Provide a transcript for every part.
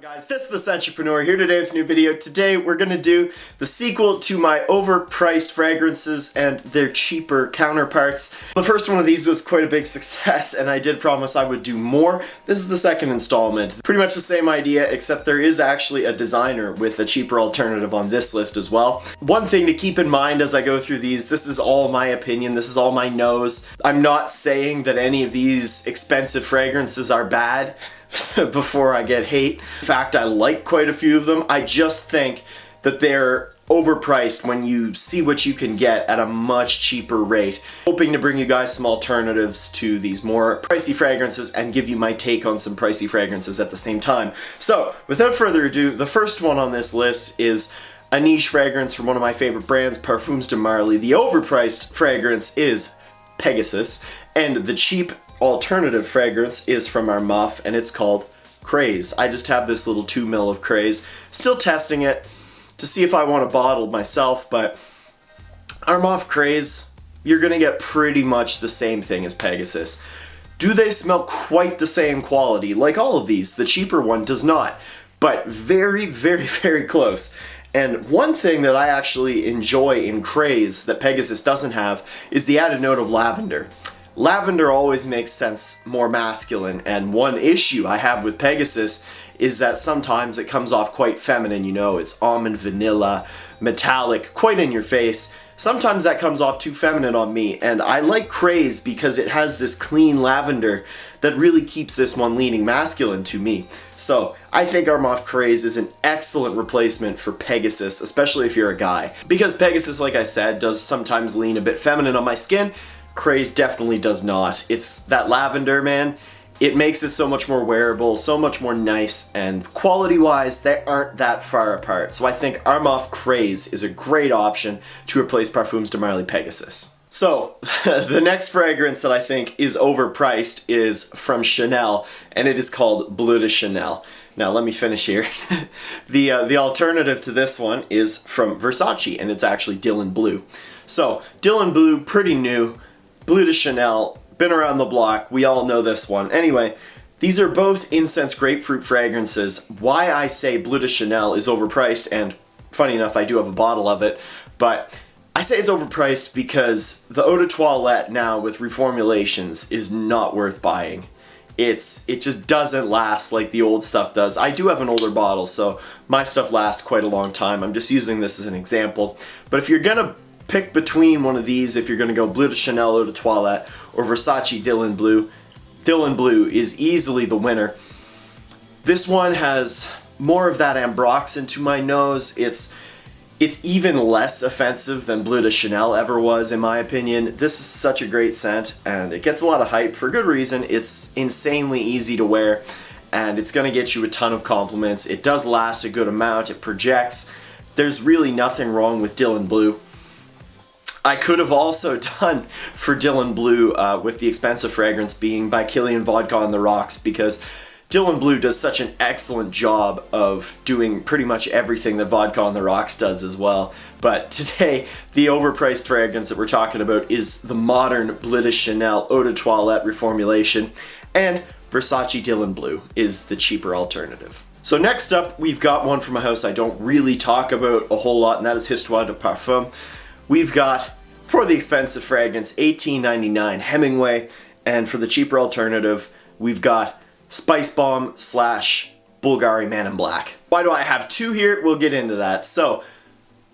Guys, this is the Entrepreneur here today with a new video. Today we're going to do the sequel to my overpriced fragrances and their cheaper counterparts. The first one of these was quite a big success and I did promise I would do more. This is the second installment. Pretty much the same idea, except there is actually a designer with a cheaper alternative on this list as well. One thing to keep in mind as I go through these, this is all my opinion, this is all my nose. I'm not saying that any of these expensive fragrances are bad before I get hate. In fact, I like quite a few of them. I just think that they're overpriced when you see what you can get at a much cheaper rate. Hoping to bring you guys some alternatives to these more pricey fragrances and give you my take on some pricey fragrances at the same time. So, without further ado, the first one on this list is a niche fragrance from one of my favorite brands, Parfums de Marly. The overpriced fragrance is Pegasus, and the cheap alternative fragrance is from Armaf and it's called Craze. I just have this little 2 ml of Craze. Still testing it to see if I want a bottle myself, but Armaf Craze, you're gonna get pretty much the same thing as Pegasus. Do they smell quite the same quality? Like all of these, the cheaper one does not, but very, very, very close. And one thing that I actually enjoy in Craze that Pegasus doesn't have is the added note of lavender. Lavender always makes sense more masculine, and one issue I have with Pegasus is that sometimes it comes off quite feminine, you know, it's almond, vanilla, metallic, quite in your face. Sometimes that comes off too feminine on me, and I like Craze because it has this clean lavender that really keeps this one leaning masculine to me. So I think Armaf Craze is an excellent replacement for Pegasus, especially if you're a guy. Because Pegasus, like I said, does sometimes lean a bit feminine on my skin, Craze definitely does not. It's that lavender, man. It makes it so much more wearable, so much more nice, and quality-wise, they aren't that far apart. So I think Armaf Craze is a great option to replace Parfums de Marly Pegasus. So, the next fragrance that I think is overpriced is from Chanel, and it is called Bleu de Chanel. Now, let me finish here. The alternative to this one is from Versace, and it's actually Dylan Bleu. So, Dylan Bleu, pretty new. Bleu de Chanel, been around the block, we all know this one. Anyway, these are both incense grapefruit fragrances. Why I say Bleu de Chanel is overpriced, and funny enough, I do have a bottle of it, but I say it's overpriced because the eau de toilette now with reformulations is not worth buying. It just doesn't last like the old stuff does. I do have an older bottle, so my stuff lasts quite a long time. I'm just using this as an example. But if you're gonna pick between one of these, if you're going to go Bleu de Chanel Eau de Toilette or Versace Dylan Bleu is easily the winner. This one has more of that ambroxan to my nose. It's even less offensive than Bleu de Chanel ever was, in my opinion. This is such a great scent, and it gets a lot of hype for good reason. It's insanely easy to wear, and it's going to get you a ton of compliments. It does last a good amount. It projects. There's really nothing wrong with Dylan Bleu. I could have also done for Dylan Bleu with the expensive fragrance being by Kilian Vodka on the Rocks, because Dylan Bleu does such an excellent job of doing pretty much everything that Vodka on the Rocks does as well. But today, the overpriced fragrance that we're talking about is the modern Bleu de Chanel Eau de Toilette reformulation, and Versace Dylan Bleu is the cheaper alternative. So next up, we've got one from a house I don't really talk about a whole lot, and that is Histoire de Parfums. We've got, for the expensive fragrance, $18.99 Hemingway, and for the cheaper alternative, we've got Spice Bomb / Bulgari Man in Black. Why do I have two here? We'll get into that. So,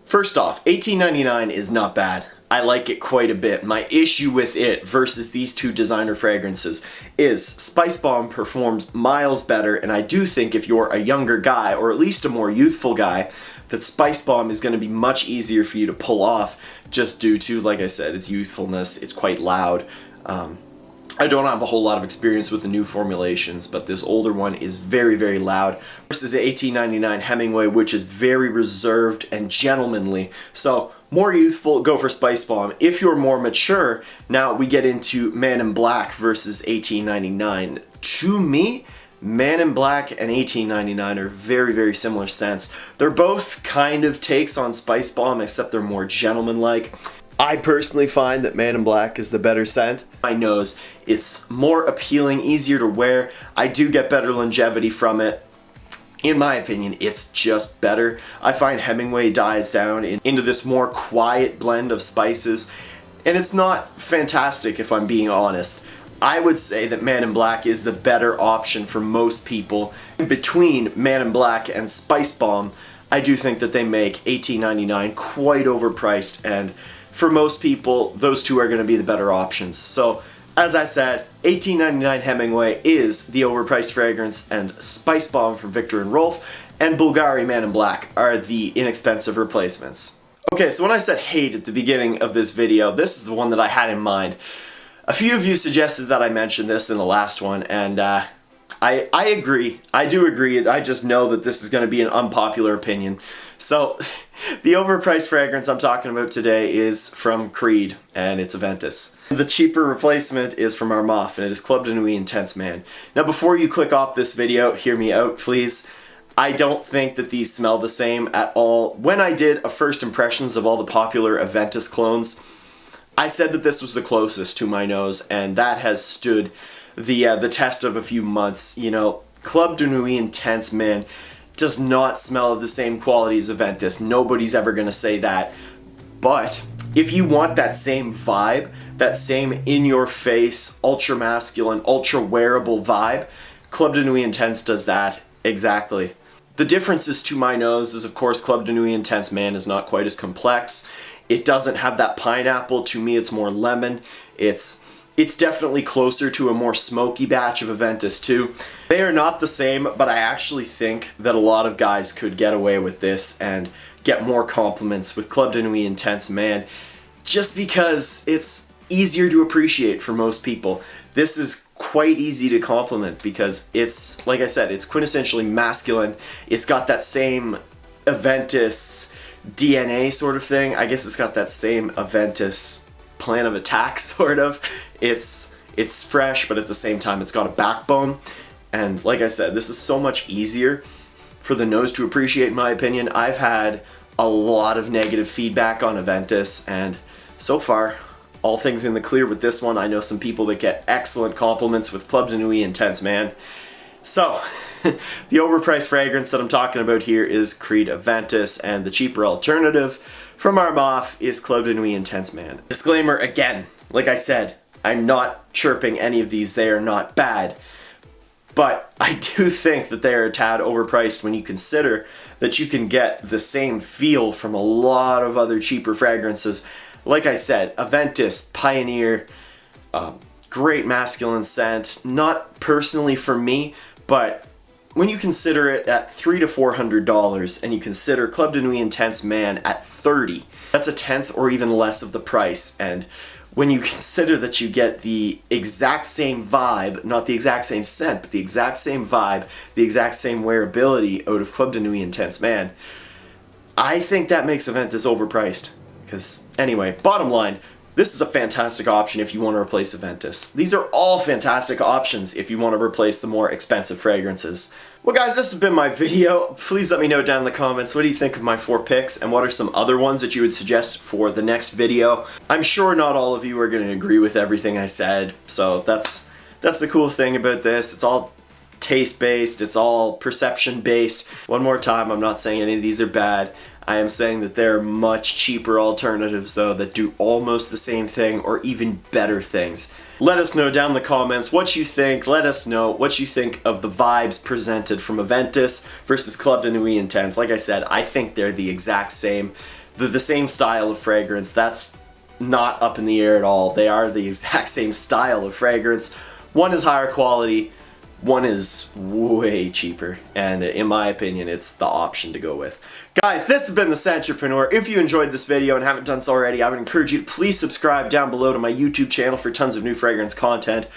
first off, $18.99 is not bad. I like it quite a bit. My issue with it versus these two designer fragrances is Spice Bomb performs miles better, and I do think if you're a younger guy, or at least a more youthful guy, that Spice Bomb is going to be much easier for you to pull off just due to, like I said, its youthfulness. It's quite loud. I don't have a whole lot of experience with the new formulations, but this older one is very, very loud. Versus the $18.99 Hemingway, which is very reserved and gentlemanly. So, more youthful, go for Spice Bomb. If you're more mature, now we get into Man in Black versus $18.99. To me, Man in Black and $18.99 are very, very similar scents. They're both kind of takes on Spice Bomb, except they're more gentleman-like. I personally find that Man in Black is the better scent. My nose, it's more appealing, easier to wear. I do get better longevity from it. In my opinion, it's just better. I find Hemingway dies down into this more quiet blend of spices, and it's not fantastic if I'm being honest. I would say that Man in Black is the better option for most people. Between Man in Black and Spice Bomb, I do think that they make $18.99 quite overpriced, and for most people, those two are going to be the better options. So, as I said, $18.99 Hemingway is the overpriced fragrance, and Spice Bomb from Viktor and Rolf and Bulgari Man in Black are the inexpensive replacements. Okay, so when I said hate at the beginning of this video, this is the one that I had in mind. A few of you suggested that I mention this in the last one, and I agree. I do agree. I just know that this is going to be an unpopular opinion. So, the overpriced fragrance I'm talking about today is from Creed, and it's Aventus. The cheaper replacement is from Armaf, and it is Club de Nuit Intense Man. Now, before you click off this video, hear me out, please. I don't think that these smell the same at all. When I did a first impressions of all the popular Aventus clones, I said that this was the closest to my nose, and that has stood the test of a few months. You know, Club de Nuit Intense Man does not smell of the same quality as Aventus. Nobody's ever going to say that. But if you want that same vibe, that same in-your-face, ultra-masculine, ultra-wearable vibe, Club de Nuit Intense does that exactly. The differences to my nose is, of course, Club de Nuit Intense Man is not quite as complex. It doesn't have that pineapple. To me, it's more lemon. It's definitely closer to a more smoky batch of Aventus too. They are not the same, but I actually think that a lot of guys could get away with this and get more compliments with Club de Nuit Intense Man, just because it's easier to appreciate for most people. This is quite easy to compliment because it's, like I said, it's quintessentially masculine. It's got that same Aventus DNA sort of thing. I guess it's got that same Aventus plan of attack sort of. It's fresh, but at the same time it's got a backbone. And like I said, this is so much easier for the nose to appreciate, in my opinion. I've had a lot of negative feedback on Aventus, and so far, all things in the clear with this one. I know some people that get excellent compliments with Club de Nuit Intense Man. So, the overpriced fragrance that I'm talking about here is Creed Aventus, and the cheaper alternative from Armaf is Club de Nuit Intense Man. Disclaimer again, like I said, I'm not chirping any of these, they are not bad. But I do think that they are a tad overpriced when you consider that you can get the same feel from a lot of other cheaper fragrances. Like I said, Aventus, Pioneer, great masculine scent. Not personally for me, but when you consider it at $300 to $400 and you consider Club de Nuit Intense Man at $30, that's a tenth or even less of the price. And when you consider that you get the exact same vibe, not the exact same scent, but the exact same vibe, the exact same wearability out of Club de Nuit Intense Man, I think that makes Aventus overpriced. Because, anyway, bottom line, this is a fantastic option if you want to replace Aventus. These are all fantastic options if you want to replace the more expensive fragrances. Well guys, this has been my video. Please let me know down in the comments, what do you think of my 4 picks, and what are some other ones that you would suggest for the next video. I'm sure not all of you are going to agree with everything I said, so that's the cool thing about this. It's all taste-based, it's all perception-based. One more time, I'm not saying any of these are bad. I am saying that there are much cheaper alternatives though that do almost the same thing or even better things. Let us know down in the comments what you think. Let us know what you think of the vibes presented from Aventus versus Club de Nuit Intense. Like I said, I think they're the exact same. They're the same style of fragrance. That's not up in the air at all. They are the exact same style of fragrance. One is higher quality, one is way cheaper, and in my opinion, it's the option to go with. Guys, this has been The Scentpreneur. If you enjoyed this video and haven't done so already, I would encourage you to please subscribe down below to my YouTube channel for tons of new fragrance content.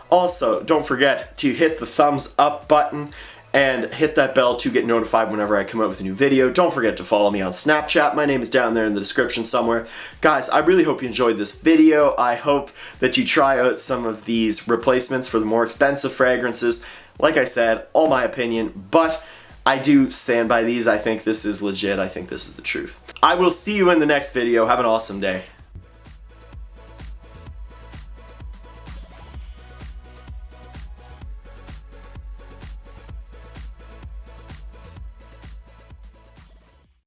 Also, don't forget to hit the thumbs up button and hit that bell to get notified whenever I come out with a new video. Don't forget to follow me on Snapchat. My name is down there in the description somewhere. Guys, I really hope you enjoyed this video. I hope that you try out some of these replacements for the more expensive fragrances. Like I said, all my opinion, but I do stand by these. I think this is legit. I think this is the truth. I will see you in the next video. Have an awesome day.